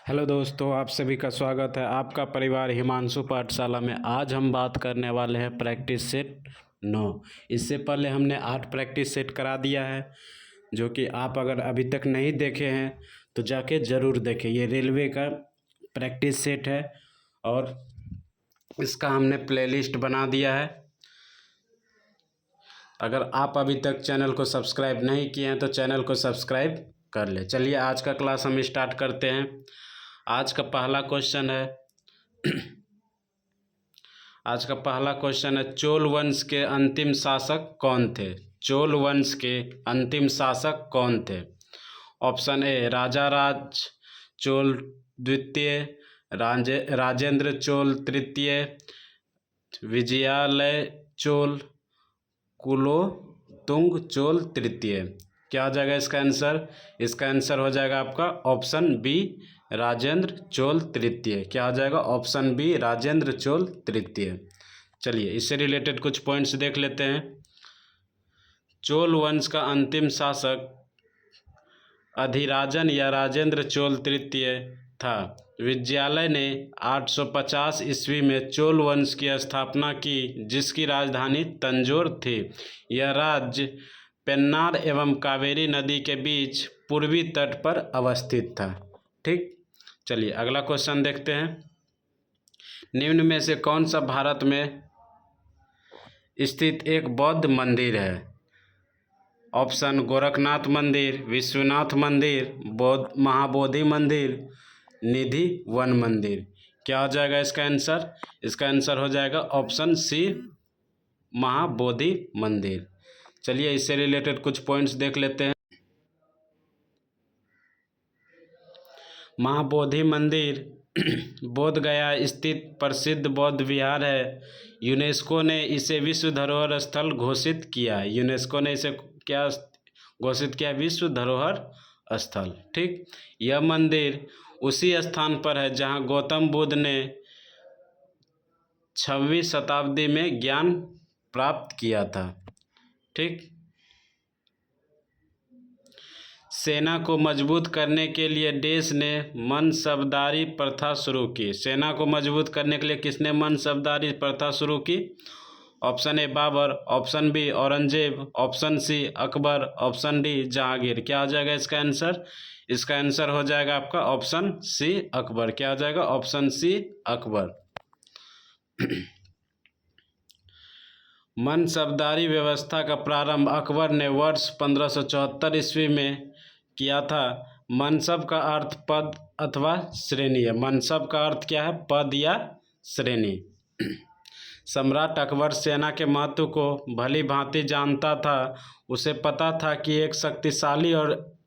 Hello दोस्तों, आप सभी का स्वागत है आपका परिवार हिमांशु पाठशाला में। आज हम बात करने वाले हैं प्रैक्टिस सेट 9। इससे पहले हमने 8 प्रैक्टिस सेट करा दिया है, जो कि आप अगर अभी तक नहीं देखे हैं तो जाके ज़रूर देखें। ये रेलवे का प्रैक्टिस सेट है और इसका हमने प्लेलिस्ट बना दिया है। अगर आप अभी तक चैनल को सब्सक्राइब नहीं किए हैं तो चैनल को सब्सक्राइब कर ले। चलिए आज का क्लास हम स्टार्ट करते हैं। आज का पहला क्वेश्चन है चोल वंश के अंतिम शासक कौन थे? चोल वंश के अंतिम शासक कौन थे? ऑप्शन ए राजा राज चोल द्वितीय, राजेंद्र चोल तृतीय, विजयालय चोल, कुलोत्तुंग चोल तृतीय। क्या हो जाएगा इसका आंसर? इसका आंसर हो जाएगा आपका ऑप्शन बी राजेंद्र चोल तृतीय। क्या हो जाएगा? ऑप्शन बी राजेंद्र चोल तृतीय। चलिए इससे रिलेटेड कुछ पॉइंट्स देख लेते हैं। चोल वंश का अंतिम शासक अधिराजन या राजेंद्र चोल तृतीय था। विजयालय ने 850 ईस्वी में चोल वंश की स्थापना की, जिसकी राजधानी तंजौर थी। यह राज्य पेन्नार एवं कावेरी नदी के बीच पूर्वी तट पर अवस्थित था। ठीक, चलिए अगला क्वेश्चन देखते हैं। निम्न में से कौन सा भारत में स्थित एक बौद्ध मंदिर है? ऑप्शन गोरखनाथ मंदिर, विश्वनाथ मंदिर, महाबोधि मंदिर, निधि वन मंदिर। क्या हो जाएगा इसका आंसर? इसका आंसर हो जाएगा ऑप्शन सी महाबोधि मंदिर। चलिए इससे रिलेटेड कुछ पॉइंट्स देख लेते हैं। महाबोधि मंदिर बोध गया स्थित प्रसिद्ध बौद्ध विहार है। यूनेस्को ने इसे विश्व धरोहर स्थल घोषित किया। यूनेस्को ने इसे क्या घोषित किया? विश्व धरोहर स्थल। ठीक, यह मंदिर उसी स्थान पर है जहां गौतम बुद्ध ने 6वीं शताब्दी में ज्ञान प्राप्त किया था। ठीक, सेना को मजबूत करने के लिए देश ने मनसबदारी प्रथा शुरू की। सेना को मजबूत करने के लिए किसने मनसबदारी प्रथा शुरू की? Option A Babur, option B Aurangzeb, option C Akbar, option D Jahangir. क्या हो जाएगा इसका आंसर? इसका आंसर हो जाएगा आपका ऑप्शन सी अकबर। क्या हो जाएगा? Option C Akbar. मनसबदारी व्यवस्था का प्रारंभ अकबर ने वर्ष 1574 ईस्वी में किया था। मनसब का अर्थ पद अथवा श्रेणी है। मनसब का अर्थ क्या है? पद या श्रेणी। सम्राट अकबर सेना के महत्व को भली भांति जानता था। उसे पता था कि एक शक्तिशाली और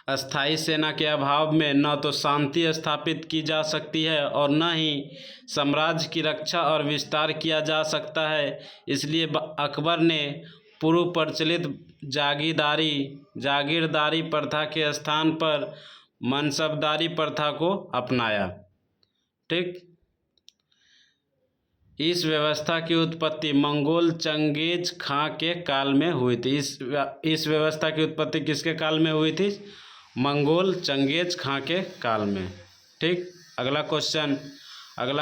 अस्थायी सेना के अभाव में न तो शांति स्थापित की जा सकती है और न ही साम्राज्य की रक्षा और विस्तार किया जा सकता है। इसलिए अकबर ने पूर्व प्रचलित जागीरदारी प्रथा के स्थान पर मनसबदारी प्रथा को अपनाया। ठीक, इस व्यवस्था की उत्पत्ति मंगोल चंगेज खां के काल में हुई थी। इस व्यवस्था की उत्पत्ति किसके काल में हुई थी? मंगोल चंगेज खां के काल में। ठीक, अगला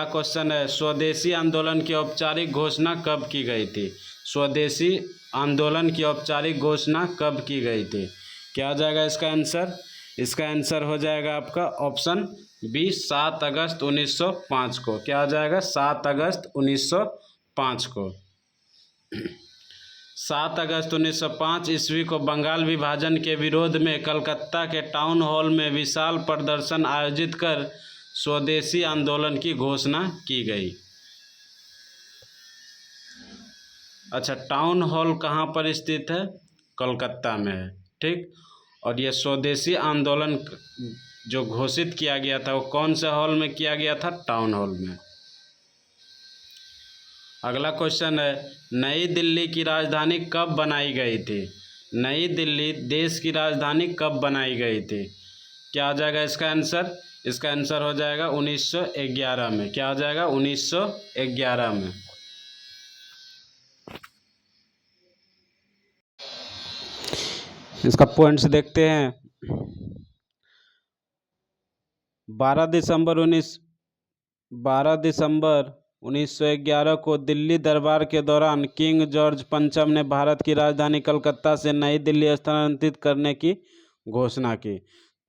क्वेश्चन है स्वदेशी आंदोलन की औपचारिक घोषणा कब की गई थी? स्वदेशी आंदोलन की औपचारिक घोषणा कब की गई थी? क्या हो जाएगा इसका आंसर? इसका आंसर हो जाएगा आपका ऑप्शन बी 7 अगस्त 1905 को। क्या हो जाएगा? 7 अगस्त 1905 को। 7 अगस्त 1905 ईस्वी को बंगाल विभाजन के विरोध में कलकत्ता के टाउन हॉल में विशाल प्रदर्शन आयोजित कर स्वदेशी आंदोलन की घोषणा की गई। अच्छा, टाउन हॉल कहाँ पर स्थित है? कलकत्ता में है। ठीक, और यह स्वदेशी आंदोलन जो घोषित किया गया था वो कौन से हॉल में किया गया था? टाउन हॉल में। अगला क्वेश्चन है नई दिल्ली की राजधानी कब बनाई गई थी? नई दिल्ली देश की राजधानी कब बनाई गई थी? क्या हो जाएगा इसका आंसर? इसका आंसर हो जाएगा 1911 में। क्या हो जाएगा? 1911 में। इसका पॉइंट्स देखते हैं। 12 दिसंबर 1911 को दिल्ली दरबार के दौरान किंग जॉर्ज पंचम ने भारत की राजधानी कलकत्ता से नई दिल्ली स्थानांतरित करने की घोषणा की।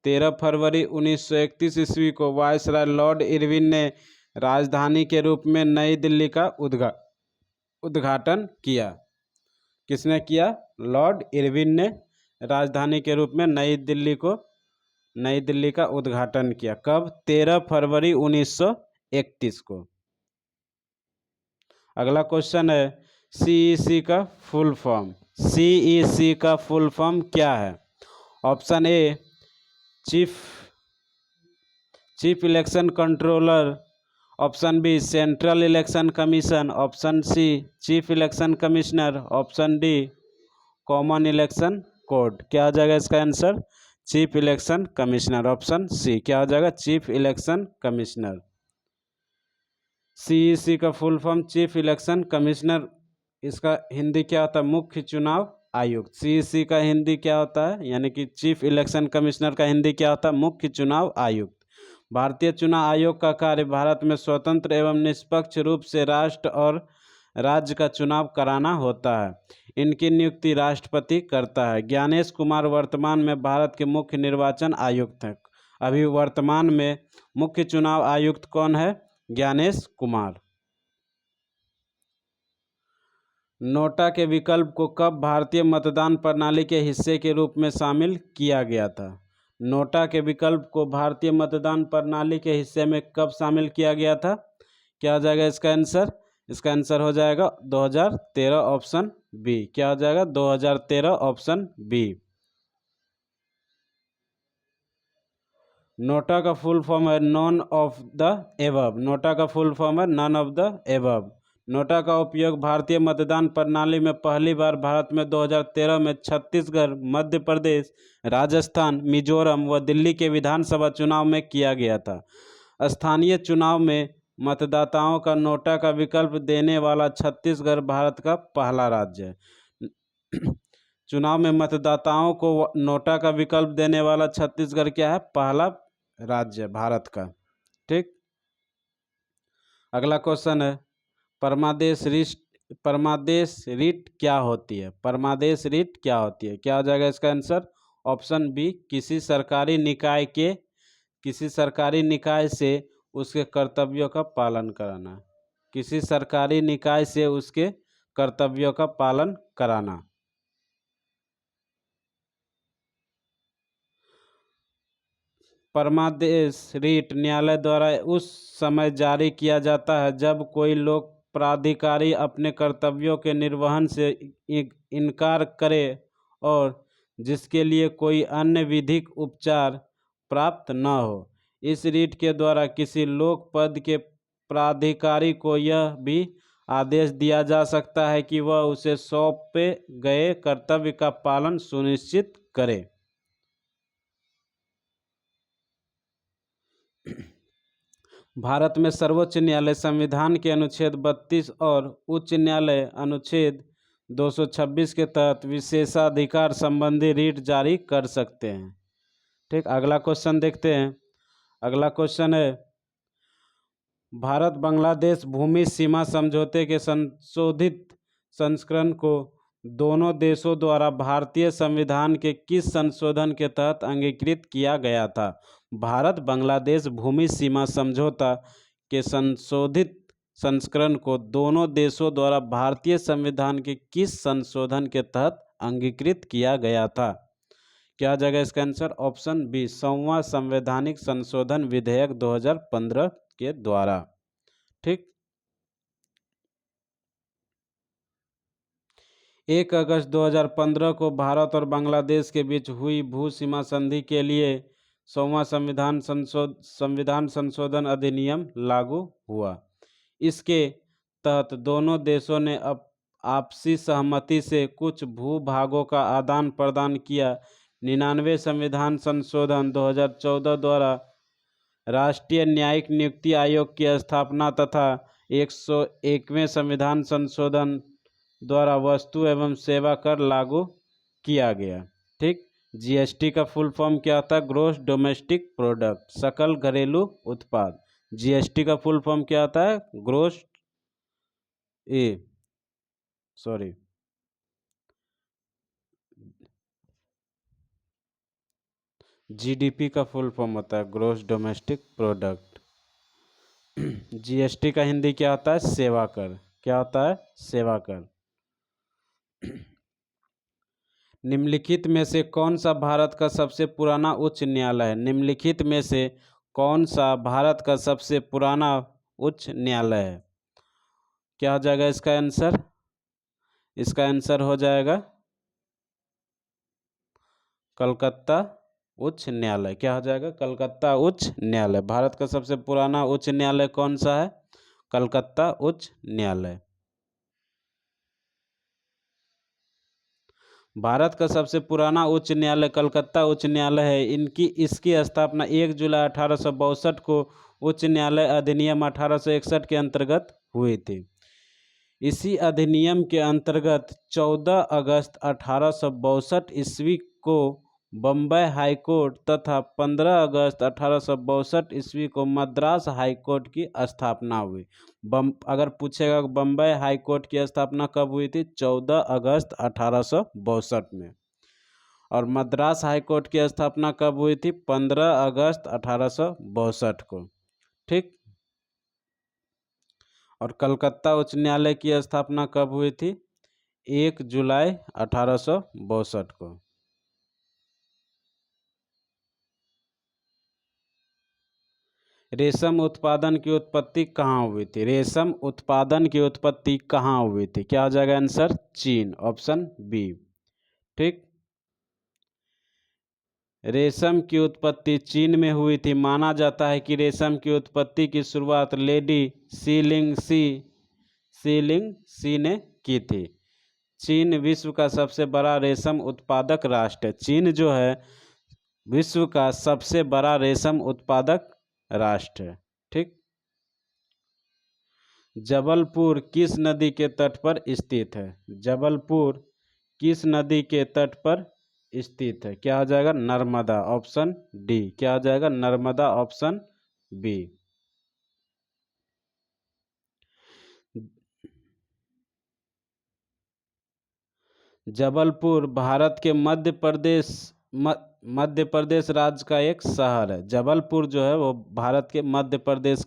13 फरवरी 1931 ईस्वी को वायसराय लॉर्ड इरविन ने राजधानी के रूप में नई दिल्ली का उद्घाटन किया। किसने किया? लॉर्ड इरविन ने राजधानी के रूप में नई दिल्ली का उद्घाटन किया। कब? 13 फरवरी 1931 को। अगला क्वेश्चन है सीईसी का फुल फॉर्म। सीईसी का फुल फॉर्म क्या है? Option A chief election controller, option B central election commission, option C chief election commissioner, option D common election code. क्या हो जाएगा इसका answer? Chief election commissioner, option C. क्या हो जाएगा? Chief election commissioner. सीईसी का full form chief election commissioner. इसका हिंदी क्या होता है? मुख्य चुनाव आयुक्त। सीईसी का हिंदी क्या होता है? यानी कि चीफ इलेक्शन कमिश्नर का हिंदी क्या होता है? मुख्य चुनाव आयुक्त। भारतीय चुनाव आयोग का कार्य भारत में स्वतंत्र एवं निष्पक्ष रूप से राष्ट्र और राज्य का चुनाव कराना होता है। इनकी नियुक्ति राष्ट्रपति करता है। ज्ञानेश कुमार वर्तमान में भारत के मुख्य निर्वाचन आयुक्त हैं। अभी वर्तमान में मुख्य चुनाव आयुक्त कौन है? ज्ञानेश कुमार। नोटा के विकल्प को कब भारतीय मतदान प्रणाली के हिस्से के रूप में शामिल किया गया था? नोटा के विकल्प को भारतीय मतदान प्रणाली के हिस्से में कब शामिल किया गया था? क्या हो जाएगा इसका आंसर? इसका आंसर हो जाएगा 2013, ऑप्शन बी। क्या हो जाएगा? 2013, ऑप्शन बी। नोटा का फुल फॉर्म है none of the above. NOTA का फुल फॉर्म है none of the above. NOTA का उपयोग भारतीय मतदान प्रणाली में पहली बार भारत में 2013 में छत्तीसगढ़, मध्य प्रदेश, राजस्थान, मिजोरम व दिल्ली के विधानसभा चुनाव में किया गया था। स्थानीय चुनाव में मतदाताओं का नोटा का विकल्प देने वाला छत्तीसगढ़ भारत का पहला राज्य है। चुनाव में मतदाताओं को नोटा का विकल्प देने वाला छत्तीसगढ़ क्या है? पहला राज्य भारत का। ठीक। अगला क्वेश्चन है परमादेश रीट क्या होती है? परमादेश रीट क्या होती है? क्या हो जाएगा इसका आंसर? ऑप्शन बी किसी सरकारी निकाय से उसके कर्तव्यों का पालन कराना। किसी सरकारी निकाय से उसके कर्तव्यों का पालन कराना। परमादेश रीट न्यायालय द्वारा उस समय जारी किया जाता है जब कोई लोक प्राधिकारी अपने कर्तव्यों के निर्वहन से इनकार करे और जिसके लिए कोई अन्य विधिक उपचार प्राप्त न हो। इस रीट के द्वारा किसी लोक पद के प्राधिकारी को यह भी आदेश दिया जा सकता है कि वह उसे सौंपे गए कर्तव्य का पालन सुनिश्चित करे। भारत में सर्वोच्च न्यायालय संविधान के अनुच्छेद 32 और उच्च न्यायालय अनुच्छेद 226 के तहत विशेषाधिकार संबंधी रीट जारी कर सकते हैं। ठीक। अगला क्वेश्चन देखते हैं। अगला क्वेश्चन है भारत बांग्लादेश भूमि सीमा समझौते के संशोधित संस्करण को दोनों देशों द्वारा भारतीय संविधान के किस संशोधन के तहत अंगीकृत किया गया था? भारत बांग्लादेश भूमि सीमा समझौता के संशोधित संस्करण को दोनों देशों द्वारा भारतीय संविधान के किस संशोधन के तहत अंगीकृत किया गया था? क्या जगह इसका आंसर? ऑप्शन बी 100वां संवैधानिक संशोधन विधेयक 2015 के द्वारा। ठीक। 1 अगस्त 2015 को भारत और बांग्लादेश के बीच हुई भू सीमा संधि के लिए 100वां संविधान संशोधन अधिनियम लागू हुआ। इसके तहत दोनों देशों ने आपसी सहमति से कुछ भूभागों का आदान प्रदान किया। 99वें संविधान संशोधन 2014 द्वारा राष्ट्रीय न्यायिक नियुक्ति आयोग की स्थापना तथा 101वें संविधान संशोधन द्वारा वस्तु एवं सेवा कर लागू किया गया। ठीक। जीएसटी का फुल फॉर्म क्या होता है? ग्रोस डोमेस्टिक प्रोडक्ट, सकल घरेलू उत्पाद। जीएसटी का फुल फॉर्म क्या होता है? ग्रोस ए सॉरी जीडीपी का फुल फॉर्म होता है ग्रोस डोमेस्टिक प्रोडक्ट। जीएसटी का हिंदी क्या होता है? सेवा कर। क्या होता है? सेवा कर। निम्नलिखित में से कौन सा भारत का सबसे पुराना उच्च न्यायालय है? निम्नलिखित में से कौन सा भारत का सबसे पुराना उच्च न्यायालय है? क्या हो जाएगा इसका आंसर? इसका आंसर हो जाएगा कलकत्ता उच्च न्यायालय। क्या हो जाएगा? कलकत्ता उच्च न्यायालय। भारत का सबसे पुराना उच्च न्यायालय कौन सा है? कलकत्ता उच्च न्यायालय। भारत का सबसे पुराना उच्च न्यायालय कलकत्ता उच्च न्यायालय है। इसकी स्थापना 1 जुलाई 1862 को उच्च न्यायालय अधिनियम 1861 के अंतर्गत हुई थी। इसी अधिनियम के अंतर्गत 14 अगस्त 1862 ईस्वी को बम्बई हाईकोर्ट तथा 15 अगस्त 1862 ईस्वी को मद्रास हाईकोर्ट की स्थापना हुई। अगर पूछेगा बम्बई हाईकोर्ट की स्थापना कब हुई थी? 14 अगस्त 1862 में। और मद्रास हाईकोर्ट की स्थापना कब हुई थी? 15 अगस्त 1862 को। ठीक। और कलकत्ता उच्च न्यायालय की स्थापना कब हुई थी? 1 जुलाई 1862 को। रेशम उत्पादन की उत्पत्ति कहाँ हुई थी? रेशम उत्पादन की उत्पत्ति कहाँ हुई थी? क्या हो जाएगा आंसर? चीन, ऑप्शन बी। ठीक। रेशम की उत्पत्ति चीन में हुई थी। माना जाता है कि रेशम की उत्पत्ति की शुरुआत लेडी सीलिंग सी ने की थी। चीन विश्व का सबसे बड़ा रेशम उत्पादक राष्ट्र है। चीन जो है विश्व का सबसे बड़ा रेशम उत्पादक राष्ट्र है। ठीक। जबलपुर किस नदी के तट पर स्थित है? जबलपुर किस नदी के तट पर स्थित है? क्या हो जाएगा? Narmada, option D. क्या हो जाएगा? Narmada, option B. जबलपुर भारत के मध्य प्रदेश राज्य का एक शहर है। जबलपुर जो है वो भारत के मध्य प्रदेश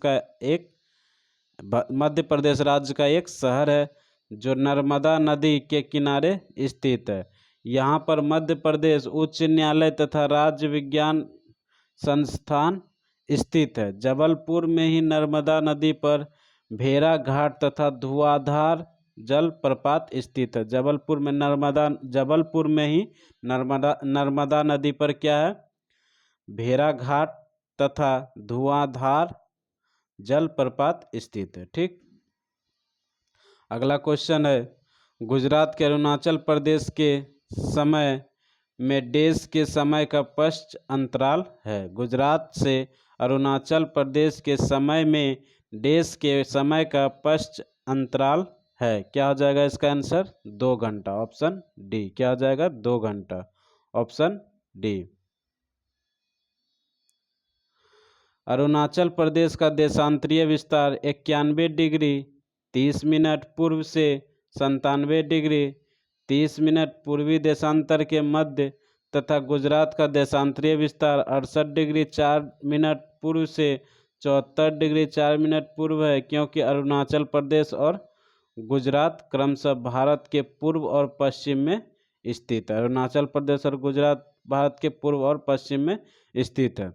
राज्य का एक शहर है जो नर्मदा नदी के किनारे स्थित है। यहाँ पर मध्य प्रदेश उच्च न्यायालय तथा राज्य विज्ञान संस्थान स्थित है। जबलपुर में ही नर्मदा नदी पर भेड़ा घाट तथा धुआंधार जल प्रपात स्थित है। जबलपुर में ही नर्मदा नदी पर क्या है? भेड़ा घाट तथा धुआंधार जल प्रपात स्थित है। ठीक। अगला क्वेश्चन है, गुजरात के अरुणाचल प्रदेश के समय में देश के समय का पश्च अंतराल है। गुजरात से अरुणाचल प्रदेश के समय में देश के समय का पश्च अंतराल है। क्या हो जाएगा इसका आंसर? 2 घंटा, ऑप्शन डी। क्या हो जाएगा? 2 घंटा, ऑप्शन डी। अरुणाचल प्रदेश का देशांतरीय विस्तार 91 डिग्री 30 मिनट पूर्व से 97 डिग्री 30 मिनट पूर्वी देशांतर के मध्य तथा गुजरात का देशांतरीय विस्तार 68 डिग्री 4 मिनट पूर्व से 74 डिग्री 4 मिनट पूर्व है, क्योंकि अरुणाचल प्रदेश और गुजरात क्रमशः भारत के पूर्व और पश्चिम में स्थित है। अरुणाचल प्रदेश और गुजरात भारत के पूर्व और पश्चिम में स्थित है।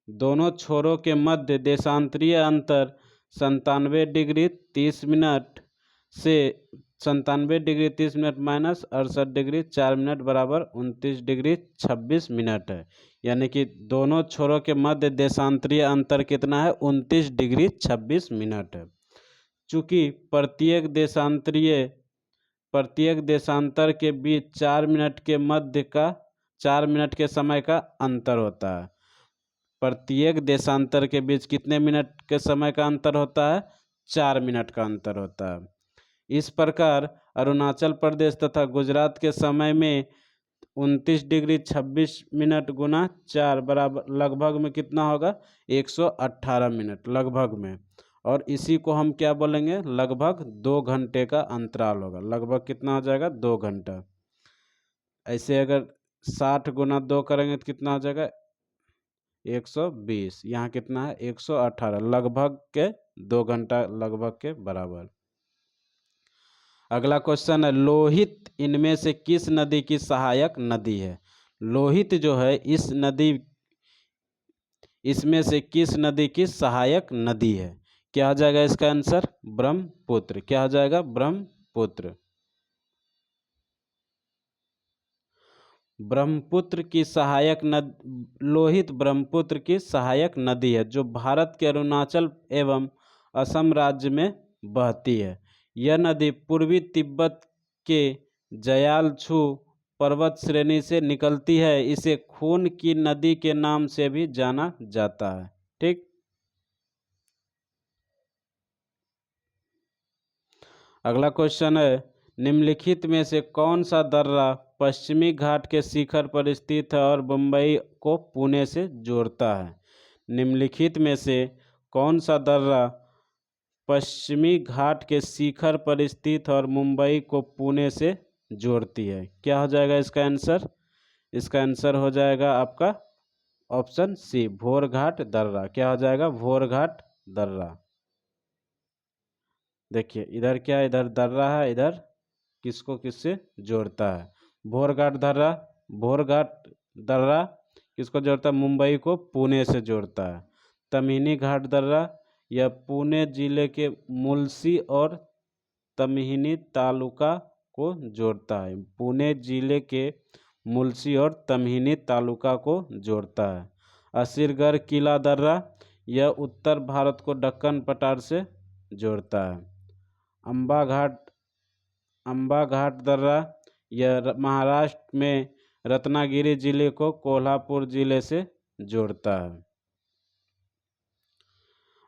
दोनों छोरों के मध्य देशांतरीय अंतर 97 डिग्री 30 मिनट से 97 degree 30 minute minus 68 degree 4 minute बराबर 29 डिग्री 26 मिनट है। यानी कि दोनों छोरों के मध्य देशांतरीय अंतर कितना है? 29 डिग्री 26 मिनट है। चूँकि प्रत्येक देशांतर के बीच 4 मिनट के समय का अंतर होता है। प्रत्येक देशांतर के बीच कितने मिनट के समय का अंतर होता है? 4 मिनट का अंतर होता है। इस प्रकार अरुणाचल प्रदेश तथा गुजरात के समय में 29 डिग्री 26 मिनट गुना 4 बराबर लगभग में कितना होगा 118 मिनट लगभग में। और इसी को हम क्या बोलेंगे, लगभग 2 घंटे का अंतराल होगा। लगभग कितना हो जाएगा 2 घंटा। ऐसे अगर 60 गुना 2 करेंगे तो कितना हो जाएगा 120। यहाँ कितना है 118, लगभग के 2 घंटा लगभग के बराबर। अगला क्वेश्चन है लोहित इनमें से किस नदी की सहायक नदी है। लोहित जो है इस नदी इसमें से किस नदी की सहायक नदी है। क्या आ जाएगा इसका आंसर ब्रह्मपुत्र। क्या आ जाएगा ब्रह्मपुत्र। ब्रह्मपुत्र की सहायक नदी लोहित ब्रह्मपुत्र की सहायक नदी है जो भारत के अरुणाचल एवं असम राज्य में बहती है। यह नदी पूर्वी तिब्बत के जयालछू पर्वत श्रेणी से निकलती है। इसे खून की नदी के नाम से भी जाना जाता है। ठीक, अगला क्वेश्चन है निम्नलिखित में से कौन सा दर्रा पश्चिमी घाट के शिखर पर स्थित है और मुंबई को पुणे से जोड़ता है। निम्नलिखित में से कौन सा दर्रा पश्चिमी घाट के शिखर पर स्थित है और मुंबई को पुणे से जोड़ती है। क्या हो जाएगा इसका आंसर। इसका आंसर हो जाएगा आपका ऑप्शन सी भोरघाट दर्रा। क्या हो जाएगा भोरघाट दर्रा। देखिए इधर क्या है, इधर दर्रा है, इधर किसको किससे जोड़ता है। भोरघाट दर्रा किसको जोड़ता है, मुंबई को पुणे से जोड़ता है। तमहिनी घाट दर्रा यह पुणे जिले के मुलसी और तमहिनी तालुका को जोड़ता है। पुणे जिले के मुलसी और तमहिनी तालुका को जोड़ता है। असीरगढ़ किला दर्रा यह उत्तर भारत को दक्कन पठार से जोड़ता है। अंबा घाट दर्रा यह महाराष्ट्र में रत्नागिरी जिले को कोल्हापुर जिले से जोड़ता है।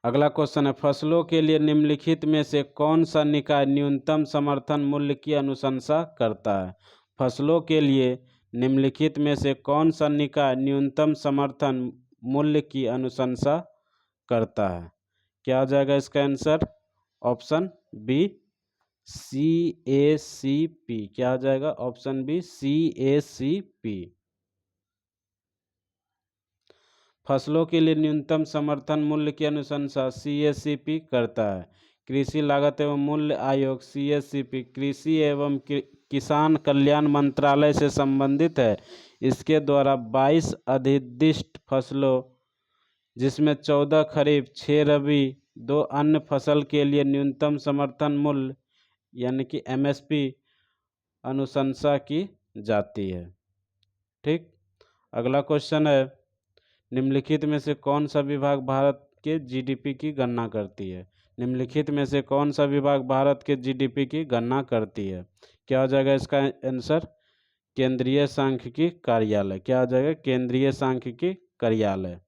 अगला क्वेश्चन है फसलों के लिए निम्नलिखित में से कौन सा निकाय न्यूनतम समर्थन मूल्य की अनुशंसा करता है। फसलों के लिए निम्नलिखित में से कौन सा निकाय न्यूनतम समर्थन मूल्य की अनुशंसा करता है। क्या हो जाएगा इसका आंसर ऑप्शन बी CACP। क्या हो जाएगा ऑप्शन बी CACP। फसलों के लिए न्यूनतम समर्थन मूल्य की अनुशंसा CACP करता है। कृषि लागत एवं मूल्य आयोग CACP कृषि एवं किसान कल्याण मंत्रालय से संबंधित है। इसके द्वारा 22 अधिदिष्ट फसलों जिसमें 14 खरीफ 6 रबी 2 अन्य फसल के लिए न्यूनतम समर्थन मूल्य यानी कि MSP अनुशंसा की जाती है। ठीक, अगला क्वेश्चन है निम्नलिखित में से कौन सा विभाग भारत के GDP की गणना करती है। निम्नलिखित में से कौन सा विभाग भारत के GDP की गणना करती है। क्या हो जाएगा इसका आंसर केंद्रीय सांख्यिकी कार्यालय। क्या हो जाएगा केंद्रीय सांख्यिकी कार्यालय।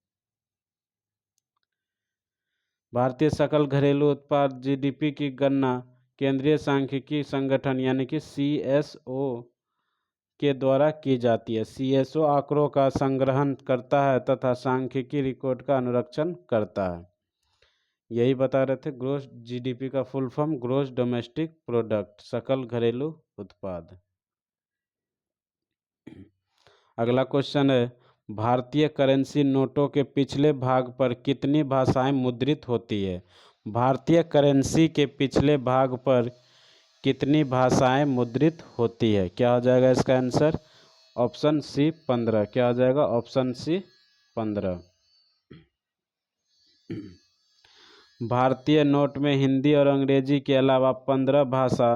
भारतीय सकल घरेलू उत्पाद GDP की गणना केंद्रीय सांख्यिकी संगठन यानी कि CSO के द्वारा की जाती है। CSO आंकड़ों का संग्रहण करता है तथा सांख्यिकी रिकॉर्ड का अनुरक्षण करता है। यही बता रहे थे ग्रोस GDP का full form gross domestic product सकल घरेलू उत्पाद। अगला क्वेश्चन है भारतीय करेंसी नोटों के पिछले भाग पर कितनी भाषाएं मुद्रित होती है। भारतीय करेंसी के पिछले भाग पर कितनी भाषाएं मुद्रित होती है। क्या हो जाएगा इसका आंसर ऑप्शन सी 15। क्या हो जाएगा ऑप्शन सी 15। भारतीय नोट में हिंदी और अंग्रेजी के अलावा 15 भाषा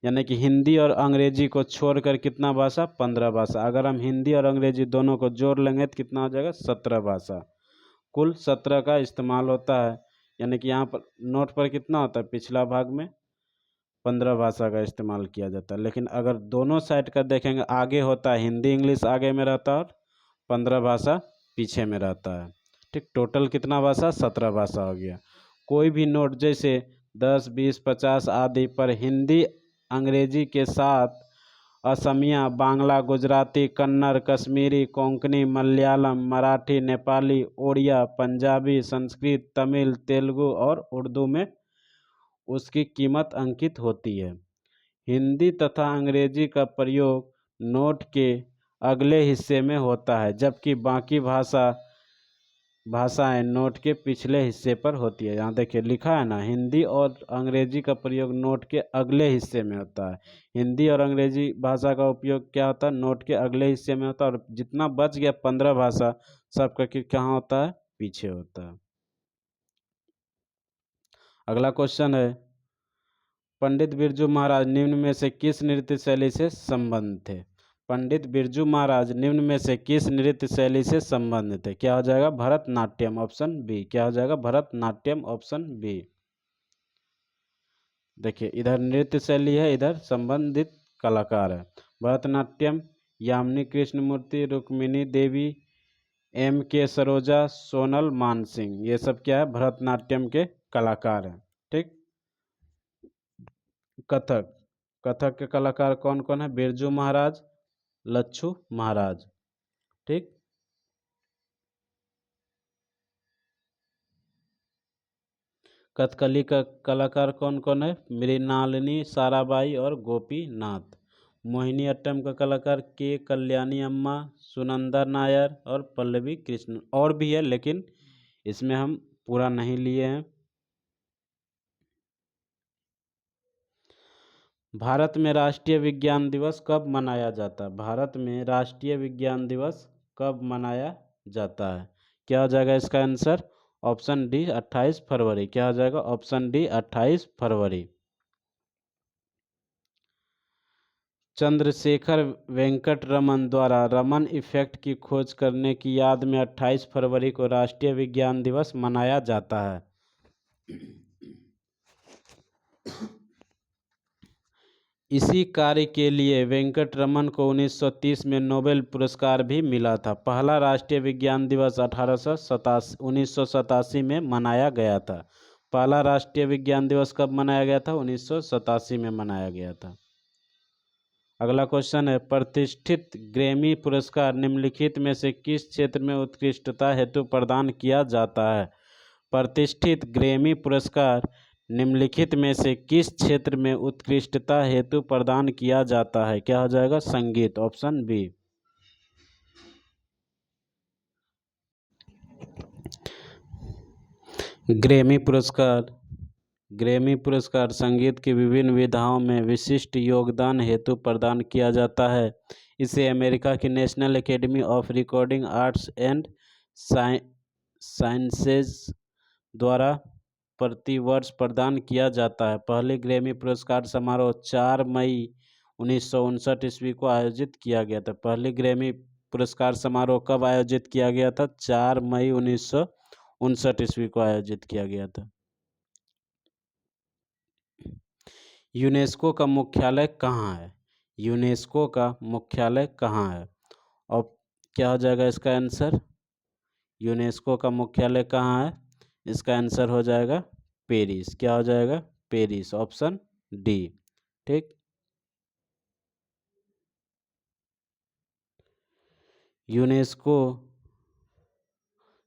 यानी कि हिंदी और अंग्रेजी को छोड़कर कितना भाषा 15 भाषा। अगर हम हिंदी और अंग्रेजी दोनों को जोड़ लेंगे तो कितना हो जाएगा 17 भाषा। कुल 17 का इस्तेमाल होता है। यानी कि यहाँ पर नोट पर कितना होता है पिछला भाग में 15 भाषा का इस्तेमाल किया जाता है। लेकिन अगर दोनों साइड का देखेंगे आगे होता है हिंदी इंग्लिश आगे में रहता है और 15 भाषा पीछे में रहता है। ठीक, टोटल कितना भाषा 17 भाषा हो गया। कोई भी नोट जैसे 10 20 50 आदि पर हिंदी अंग्रेजी के साथ असमिया, बांग्ला, गुजराती, कन्नड़, कश्मीरी, कोंकणी, मलयालम, मराठी, नेपाली, ओडिया, पंजाबी, संस्कृत, तमिल, तेलुगु और उर्दू में उसकी कीमत अंकित होती है। हिंदी तथा अंग्रेजी का प्रयोग नोट के अगले हिस्से में होता है, जबकि बाकी भाषाएं नोट के पिछले हिस्से पर होती है। यहाँ देखिए लिखा है ना, हिंदी और अंग्रेजी का प्रयोग नोट के अगले हिस्से में होता है। हिंदी और अंग्रेजी भाषा का उपयोग क्या होता है, नोट के अगले हिस्से में होता है, और जितना बच गया 15 भाषा सबका कहाँ होता है, पीछे होता है। अगला क्वेश्चन है, पंडित बिरजू महाराज निम्न में से किस नृत्य शैली से संबंध थे? पंडित बिरजू महाराज निम्न में से किस नृत्य शैली से संबंधित थे? क्या हो जाएगा, भरतनाट्यम, ऑप्शन बी। क्या हो जाएगा, भरतनाट्यम, ऑप्शन बी। देखिए इधर नृत्य शैली है, इधर संबंधित कलाकार है। भरतनाट्यम यामिनी कृष्णमूर्ति, रुक्मिणी देवी, M.K. सरोजा, सोनल मानसिंह, ये सब क्या है, भरतनाट्यम के कलाकार हैं। ठीक। कथक, कथक के कलाकार कौन कौन है, बिरजू महाराज, लच्छू महाराज। ठीक। कथकली का कलाकार कौन कौन है, मृणालिनी, साराबाई और गोपीनाथ। मोहिनी अट्टम का कलाकार के कल्याणी अम्मा, सुनंदा नायर और पल्लवी कृष्ण। और भी है लेकिन इसमें हम पूरा नहीं लिए हैं। भारत में राष्ट्रीय विज्ञान दिवस कब मनाया जाता है? भारत में राष्ट्रीय विज्ञान दिवस कब मनाया जाता है? क्या हो जाएगा इसका आंसर, ऑप्शन डी 28 फरवरी। क्या हो जाएगा, ऑप्शन डी 28 फरवरी। चंद्रशेखर वेंकट रमन द्वारा रमन इफेक्ट की खोज करने की याद में 28 फरवरी को राष्ट्रीय विज्ञान दिवस मनाया जाता है। इसी कार्य के लिए वेंकटरमन को 1930 में नोबेल पुरस्कार भी मिला था। पहला राष्ट्रीय विज्ञान दिवस 1987 में मनाया गया था। पहला राष्ट्रीय विज्ञान दिवस कब मनाया गया था, 1987 में मनाया गया था। अगला क्वेश्चन है, प्रतिष्ठित ग्रैमी पुरस्कार निम्नलिखित में से किस क्षेत्र में उत्कृष्टता हेतु प्रदान किया जाता है? प्रतिष्ठित ग्रैमी पुरस्कार निम्नलिखित में से किस क्षेत्र में उत्कृष्टता हेतु प्रदान किया जाता है? क्या हो जाएगा, संगीत, ऑप्शन बी। ग्रैमी पुरस्कार संगीत की विभिन्न विधाओं में विशिष्ट योगदान हेतु प्रदान किया जाता है। इसे अमेरिका की national academy of recording arts and sciences द्वारा प्रतिवर्ष प्रदान किया जाता है। पहले ग्रैमी पुरस्कार समारोह 4 मई 1959 ईस्वी को आयोजित किया गया था। पहले ग्रैमी पुरस्कार समारोह कब आयोजित किया गया था? 4 मई 1959 ईस्वी को आयोजित किया गया था। यूनेस्को का मुख्यालय कहाँ है? यूनेस्को का मुख्यालय कहाँ है? और क्या हो जाएगा इसका आंसर, यूनेस्को का मुख्यालय कहाँ है? इसका आंसर हो जाएगा पेरिस। क्या हो जाएगा, पेरिस, ऑप्शन डी। ठीक। यूनेस्को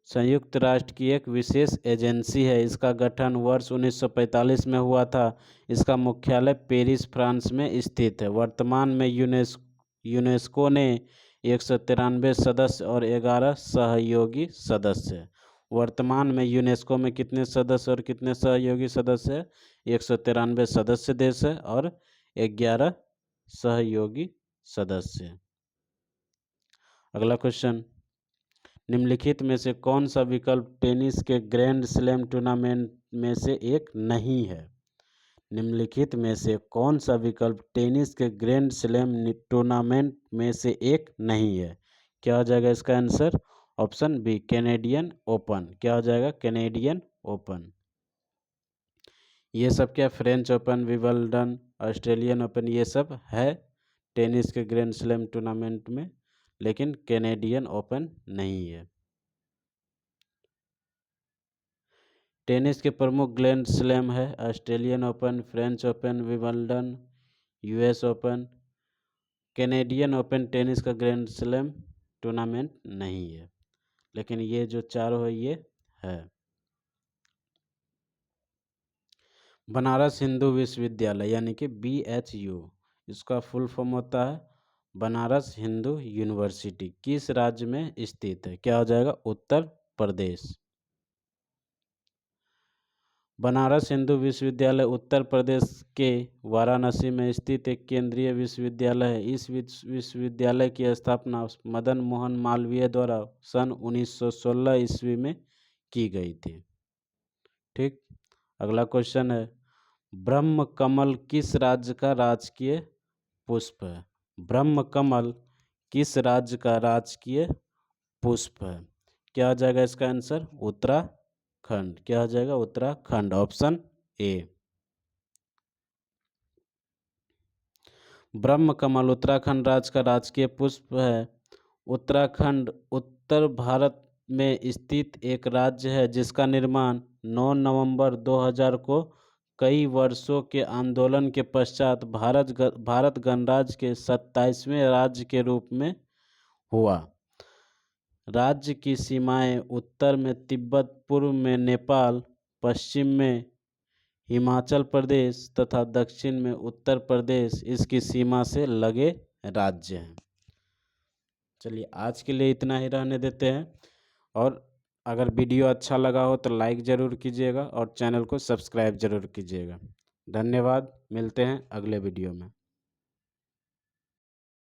संयुक्त राष्ट्र की एक विशेष एजेंसी है। इसका गठन वर्ष 1945 में हुआ था। इसका मुख्यालय पेरिस, फ्रांस में स्थित है। वर्तमान में यूनेस्को ने 193 सदस्य और 11 सहयोगी सदस्य हैं। वर्तमान में यूनेस्को में कितने सदस्य और कितने सहयोगी सदस्य हैं? 193 सदस्य देश है और 11 सहयोगी सदस्य हैं। अगला क्वेश्चन, निम्नलिखित में से कौन सा विकल्प टेनिस के ग्रैंड स्लैम टूर्नामेंट में से एक नहीं है? निम्नलिखित में से कौन सा विकल्प टेनिस के ग्रैंड स्लैम टूर्नामेंट में से एक नहीं है? क्या हो जाएगा इसका answer, option B, Canadian Open. क्या हो जाएगा, कैनेडियन ओपन। ये सब क्या, French Open, Wimbledon, Australian Open, ये सब है टेनिस के ग्रैंड स्लैम टूर्नामेंट में, लेकिन कैनेडियन ओपन नहीं है। टेनिस के प्रमुख ग्रैंड स्लैम है Australian open, French Open, Wimbledon, US open, Canadian open tennis का ग्रैंड स्लैम टूर्नामेंट नहीं है, लेकिन ये जो चारों है ये है। बनारस हिंदू विश्वविद्यालय यानी कि BHU, इसका फुल फॉर्म होता है बनारस हिंदू यूनिवर्सिटी, किस राज्य में स्थित है? क्या हो जाएगा? उत्तर प्रदेश। बनारस हिंदू विश्वविद्यालय उत्तर प्रदेश के वाराणसी में स्थित एक केंद्रीय विश्वविद्यालय है। इस विश्वविद्यालय की स्थापना मदन मोहन मालवीय द्वारा सन 1916 ईस्वी में की गई थी। ठीक, अगला क्वेश्चन है, ब्रह्म कमल किस राज्य का राजकीय पुष्प है? ब्रह्म कमल किस राज्य का राजकीय पुष्प है? क्या हो जाएगा इसका आंसर? उत्तराखंड। क्या हो जाएगा? Uttarakhand, option A. ब्रह्म कमल उत्तराखंड राज्य का राजकीय पुष्प है। उत्तराखंड उत्तर भारत में स्थित एक राज्य है जिसका निर्माण 9 नवंबर 2000 को कई वर्षों के आंदोलन के पश्चात भारत गणराज्य के 27वें राज्य के रूप में हुआ। राज्य की सीमाएं उत्तर में तिब्बत, पूर्व में नेपाल, पश्चिम में हिमाचल प्रदेश तथा दक्षिण में उत्तर प्रदेश इसकी सीमा से लगे राज्य हैं। चलिए आज के लिए इतना ही रहने देते हैं, और अगर वीडियो अच्छा लगा हो तो लाइक ज़रूर कीजिएगा और चैनल को सब्सक्राइब ज़रूर कीजिएगा। धन्यवाद, मिलते हैं अगले वीडियो में।